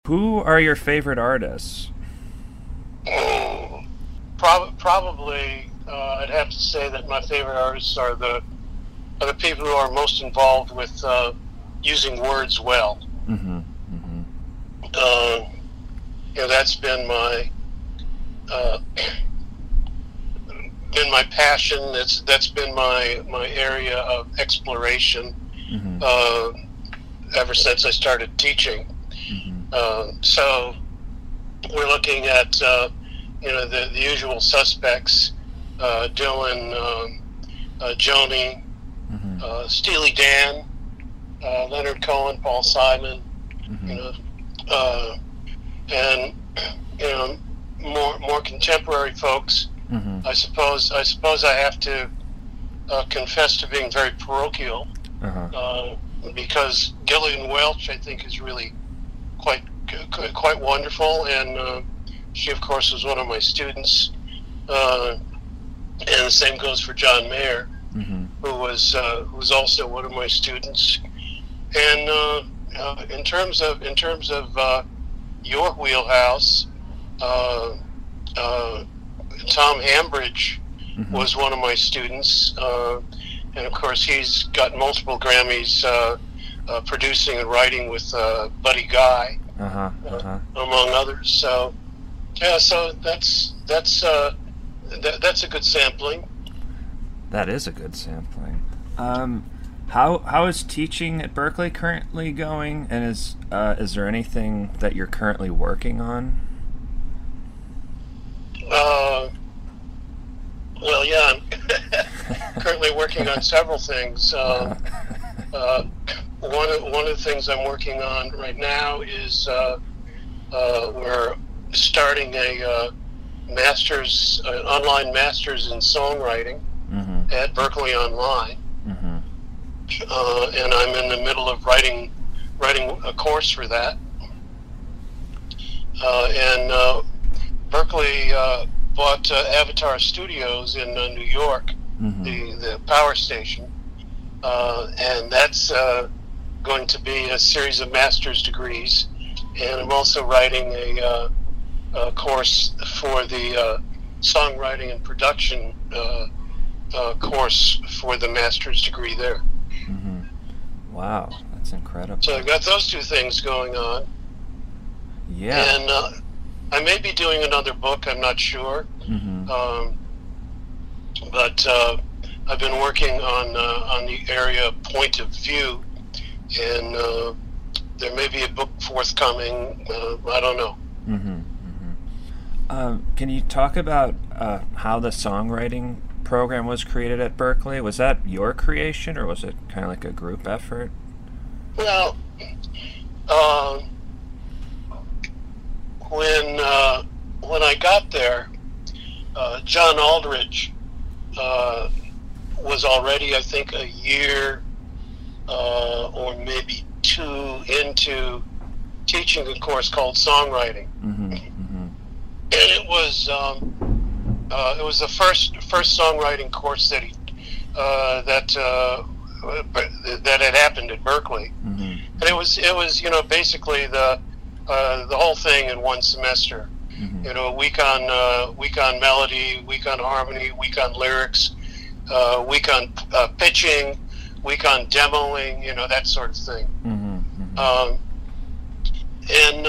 Who are your favorite artists? Probably, I'd have to say that my favorite artists are the people who are most involved with using words well. Mm-hmm. Mm-hmm. Uh, that's uh, been my passion. That's been my area of exploration Mm-hmm. uh, ever since I started teaching. Mm-hmm. So we're looking at the usual suspects: Dylan, Joni, Mm-hmm. Steely Dan, Leonard Cohen, Paul Simon, Mm-hmm. you know, uh, and you know more contemporary folks. Mm-hmm. I suppose I have to confess to being very parochial, Uh-huh. because Gillian Welch, I think, is really quite quite wonderful, and she, of course, was one of my students. And the same goes for John Mayer, Mm-hmm. who was also one of my students. And in terms of your wheelhouse, uh, Tom Hambridge Mm-hmm. was one of my students, and of course he's got multiple Grammys producing and writing with Buddy Guy, Uh-huh. Uh-huh. among others. So yeah, so that's a good sampling. That is a good sampling. How is teaching at Berklee currently going, and is there anything that you're currently working on? Uh, well, yeah, I'm currently working on several things. One of the things I'm working on right now is we're starting a online master's in songwriting Mm-hmm. at Berklee Online, Mm-hmm. and I'm in the middle of writing a course for that. And Berklee bought Avatar Studios in New York, Mm-hmm. the power station, and that's going to be a series of master's degrees. And I'm also writing a course for the songwriting and production course for the master's degree there. Mm-hmm. Wow, that's incredible. So I've got those two things going on. Yeah. And I may be doing another book, I'm not sure. Mm-hmm. But I've been working on the area of point of view, and there may be a book forthcoming. I don't know. Mm-hmm. Mm-hmm. Can you talk about how the songwriting program was created at Berklee? Was that your creation, or was it kind of like a group effort? Well, when I got there, John Aldrich was already, I think, a year or maybe two into teaching a course called Songwriting, Mm-hmm. Mm-hmm. and it was the first songwriting course that that had happened at Berklee, Mm-hmm. and it was basically the whole thing in one semester. Mm-hmm. A week on melody, week on harmony, week on lyrics, week on pitching, week on demoing, that sort of thing. Mm-hmm. Mm-hmm. And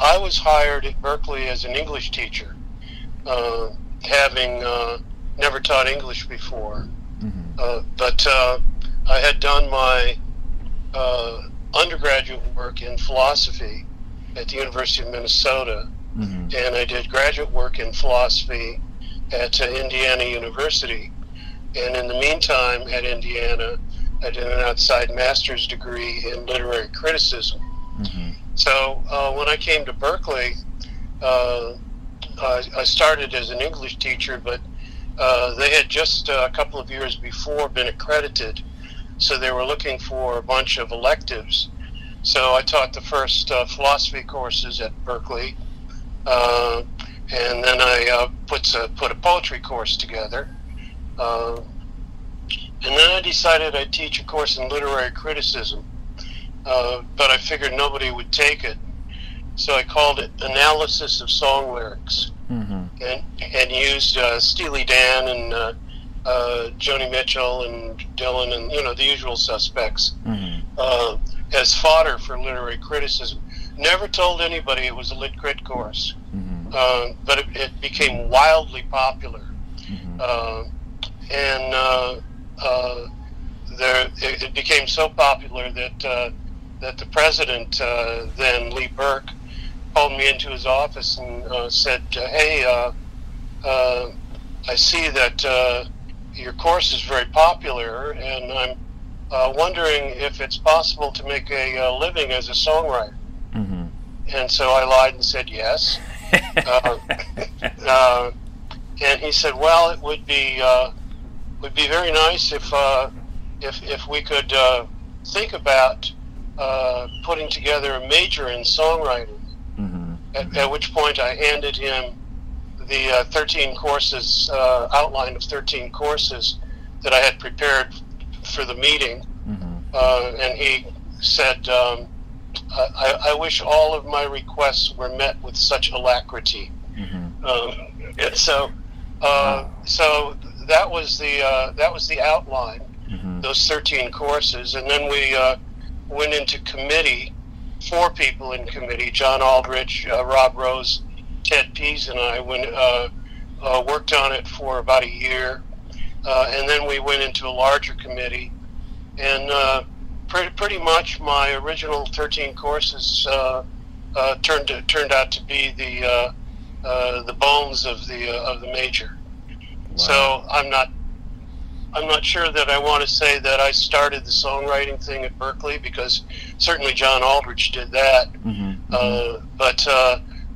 I was hired at Berklee as an English teacher, having never taught English before. Mm-hmm. But I had done my undergraduate work in philosophy at the University of Minnesota, Mm-hmm. and I did graduate work in philosophy at Indiana University. And in the meantime, at Indiana, I did an outside master's degree in literary criticism. Mm-hmm. So when I came to Berklee, I started as an English teacher, but they had just a couple of years before been accredited, so they were looking for a bunch of electives. So I taught the first philosophy courses at Berklee, and then I put a poetry course together. And then I decided I'd teach a course in literary criticism. but I figured nobody would take it. So I called it Analysis of Song Lyrics, and used Steely Dan and Joni Mitchell and Dylan and the usual suspects as fodder for literary criticism. Never told anybody it was a lit crit course, but it became wildly popular, and it became so popular that the president, then Lee Burke, called me into his office and said, "Hey, I see that your course is very popular, and I'm wondering if it's possible to make a living as a songwriter." And so I lied and said yes. And he said, "Well, it would be very nice if we could think about putting together a major in songwriting." At which point I handed him the 13 courses, outline of 13 courses that I had prepared for the meeting, and he said, I wish all of my requests were met with such alacrity. And so that was the outline, those 13 courses, and then we went into committee. 4 people in committee: John Aldrich, Rob Rose, Ted Pease, and I worked on it for about a year, and then we went into a larger committee, and pretty much my original 13 courses turned out to be the bones of the major. Wow. So I'm not sure that I want to say that I started the songwriting thing at Berklee, because certainly John Aldrich did that. But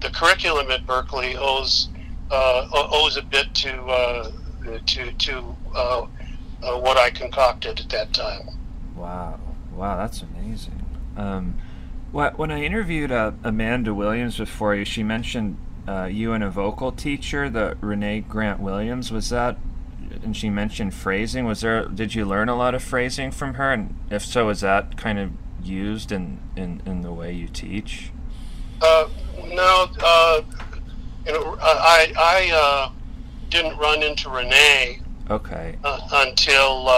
the curriculum at Berklee owes a bit to what I concocted at that time. Wow, that's amazing. When I interviewed Amanda Williams before you, she mentioned you and a vocal teacher, the Renee Grant Williams. Was that? And she mentioned phrasing. Did you learn a lot of phrasing from her? And if so, is that kind of used in the way you teach? No, I didn't run into Renee. Okay. Until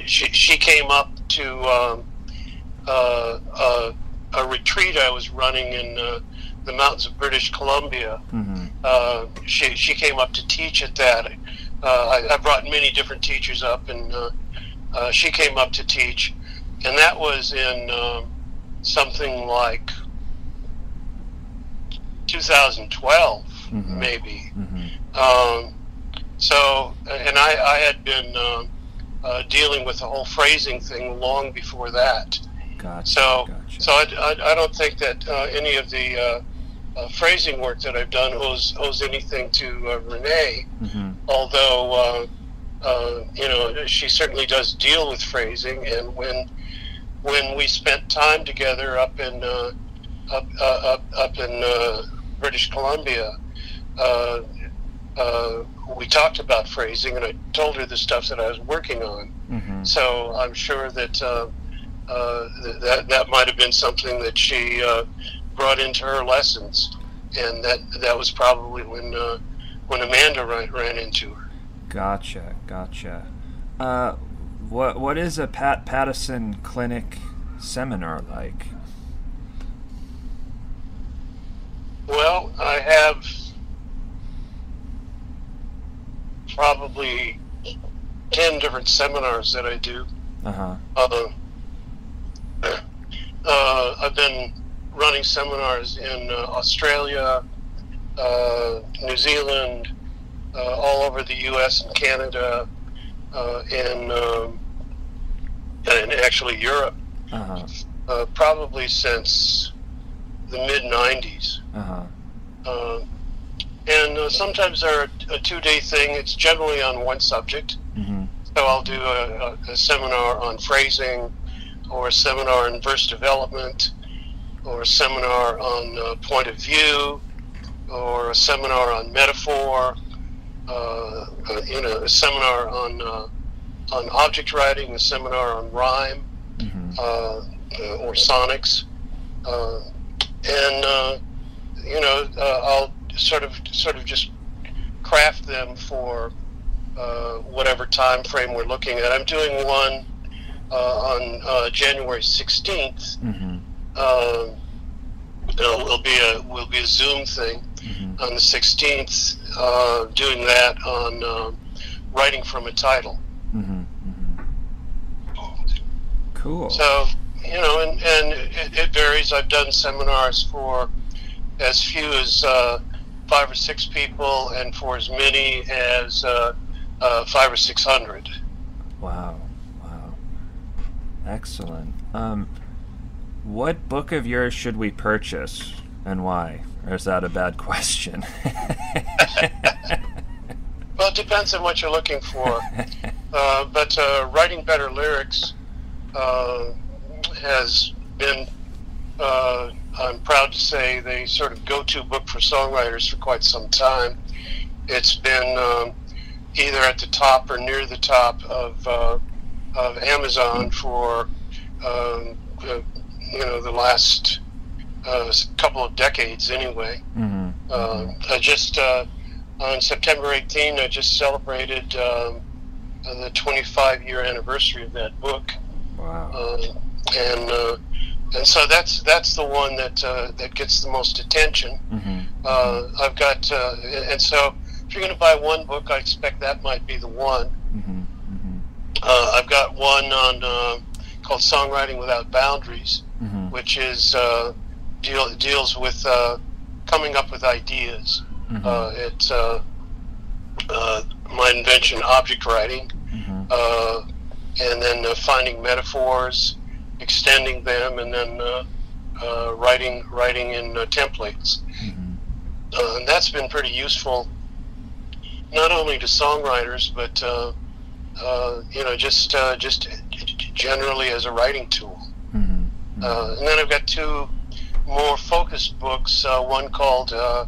she came up to a retreat I was running in the mountains of British Columbia. She came up to teach at that. I brought many different teachers up, and she came up to teach, and that was in something like 2012, maybe. So, and I had been dealing with the whole phrasing thing long before that. Gotcha. So I don't think that any of the phrasing work that I've done owes anything to Renee, although she certainly does deal with phrasing. And when we spent time together up in British Columbia, we talked about phrasing, and I told her the stuff that I was working on. So I'm sure that that might have been something that she brought into her lessons, and that was probably when Amanda ran into her. Gotcha. What is a Pat Pattison clinic seminar like? Well, I have probably 10 different seminars that I do. I've been running seminars in Australia, New Zealand, all over the U.S. and Canada, and actually Europe, probably since the mid-90s. And sometimes they're a 2-day thing. It's generally on one subject. So I'll do a seminar on phrasing, or a seminar on verse development, or a seminar on point of view, or a seminar on metaphor, a seminar on on object writing, a seminar on rhyme, or sonics, and I'll sort of just craft them for whatever time frame we're looking at. I'm doing one on January 16th. Will be a Zoom thing on the 16th. Doing that on writing from a title. Cool. So, and it varies. I've done seminars for as few as 5 or 6 people, and for as many as 500 or 600. Wow. Excellent. What book of yours should we purchase, and why? Or is that a bad question? Well, it depends on what you're looking for. But Writing Better Lyrics has been, I'm proud to say, the sort of go-to book for songwriters for quite some time. It's been either at the top or near the top of Amazon for the last couple of decades anyway. I just on September 18, I just celebrated the 25-year anniversary of that book. Wow. And so that's the one that gets the most attention. I've got and so if you're going to buy one book, I expect that might be the one. I've got one on called Songwriting Without Boundaries, which is deals with coming up with ideas. It's my invention, object writing, and then finding metaphors, extending them, and then writing in templates. And that's been pretty useful, not only to songwriters, but just generally as a writing tool. And then I've got 2 more focused books. One called The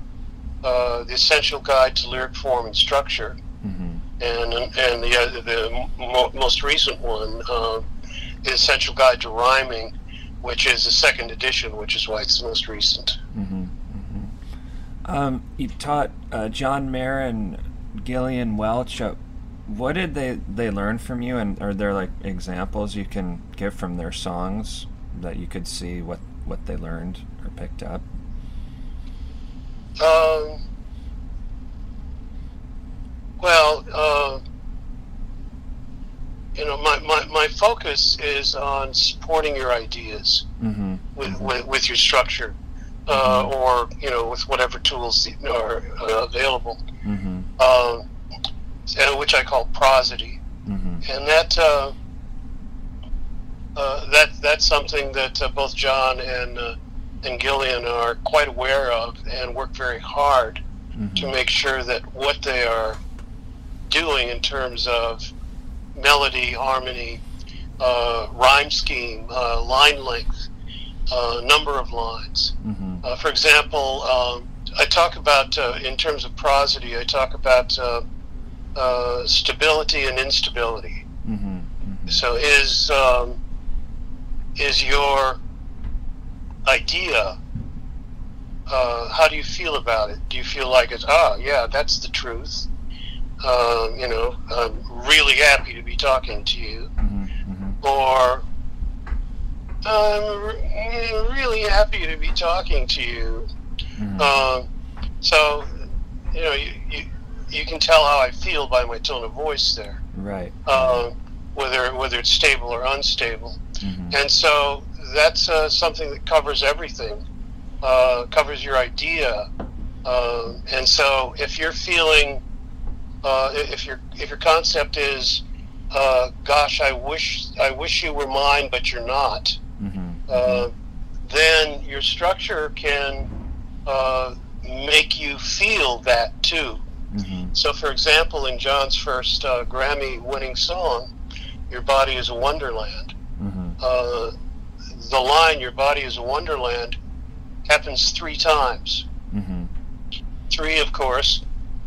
Essential Guide to Lyric Form and Structure, and the most recent one, The Essential Guide to Rhyming, which is the 2nd edition, which is why it's the most recent. You taught John Mayer and Gillian Welch. What did they learn from you, and are there like examples you can give from their songs that you could see what they learned or picked up? My focus is on supporting your ideas with your structure, or with whatever tools are available, which I call prosody, and that's something that both John and Gillian are quite aware of and work very hard to make sure that what they are doing in terms of melody, harmony, rhyme scheme, line length, number of lines. For example, I talk about, in terms of prosody, I talk about stability and instability. So is your idea, how do you feel about it? Do you feel like it's, yeah, that's the truth? I'm really happy to be talking to you. Or, I'm really happy to be talking to you. So, you can tell how I feel by my tone of voice there. Right. Whether it's stable or unstable. And so that's something that covers everything, covers your idea. And so if you're feeling, if your concept is, gosh, I wish you were mine, but you're not, then your structure can make you feel that too. So, for example, in John's first Grammy-winning song, "Your Body is a Wonderland," the line "Your body is a wonderland" happens 3 times. 3, of course,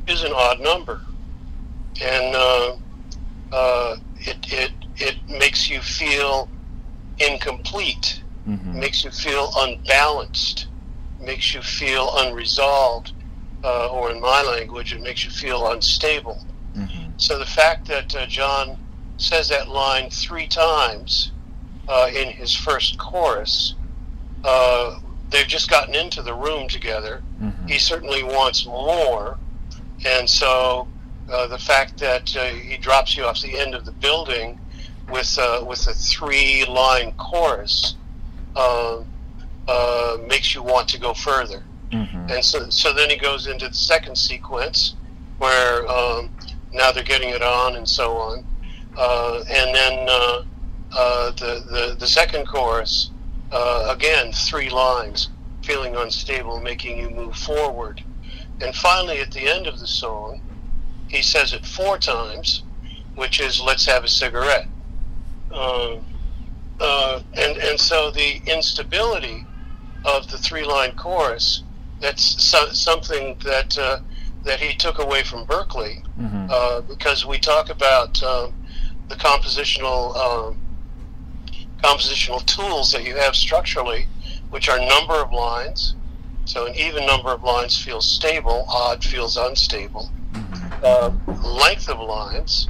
is an odd number, and it makes you feel incomplete, makes you feel unbalanced, makes you feel unresolved, or in my language, it makes you feel unstable. So the fact that John says that line 3 times in his first chorus, they've just gotten into the room together. He certainly wants more, and so the fact that he drops you off the end of the building with a 3-line chorus makes you want to go further. And so then he goes into the second sequence where now they're getting it on and so on, and then the second chorus, again 3 lines, feeling unstable, making you move forward. And finally at the end of the song he says it 4 times, which is "Let's have a cigarette." And so the instability of the 3-line chorus, that's something that he took away from Berklee, because we talk about the compositional tools that you have structurally, which are number of lines. So an even number of lines feels stable, odd feels unstable. Length of lines,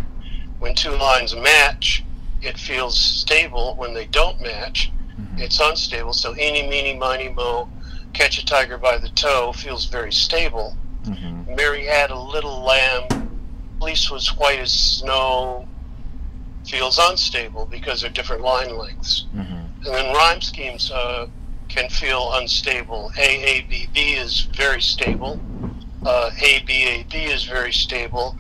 when 2 lines match, it feels stable. When they don't match, it's unstable. So eeny, meeny, miny, mo, catch a tiger by the toe feels very stable. Mary had a little lamb, fleece was white as snow, feels unstable because they're different line lengths. And then rhyme schemes can feel unstable. AABB is very stable. ABAB is very stable.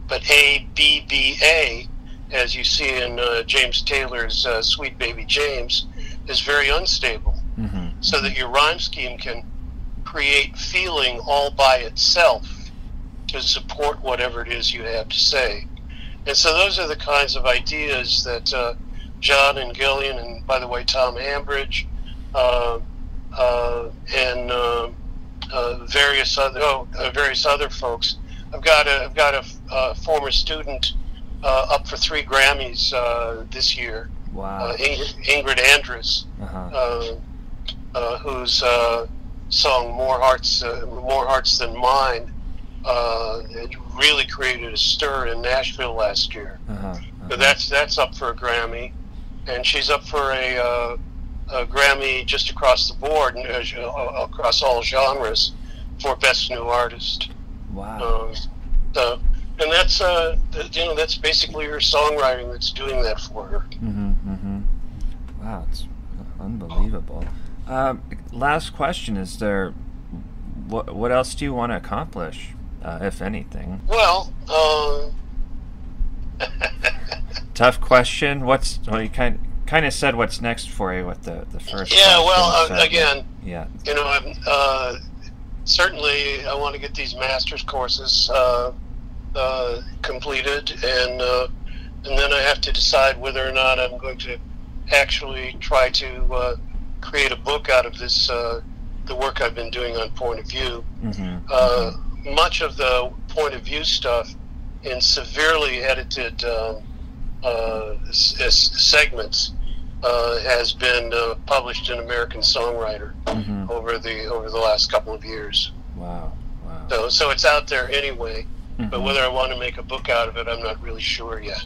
But ABBA, as you see in James Taylor's Sweet Baby James, is very unstable. So that your rhyme scheme can create feeling all by itself to support whatever it is you have to say. And so those are the kinds of ideas that John and Gillian, and by the way Tom Hambridge, and various other folks. I've got a former student up for 3 Grammys this year. Wow. Ingrid Andress, whose song "More Hearts Than Mine" it really created a stir in Nashville last year. But that's up for a Grammy, and she's up for a Grammy just across the board, across all genres, for Best New Artist. Wow. And that's that's basically her songwriting that's doing that for her. Wow, it's unbelievable. Last question: is there what else do you want to accomplish, if anything? Well, tough question. You kind of said what's next for you with the first. Yeah. Question, well, so, again, yeah. I'm certainly I want to get these master's courses completed, and then I have to decide whether or not I'm going to actually try to create a book out of this, the work I've been doing on point of view. Much of the point of view stuff in severely edited segments has been published in American Songwriter over the last couple of years. Wow. So it's out there anyway, but whether I want to make a book out of it, I'm not really sure yet.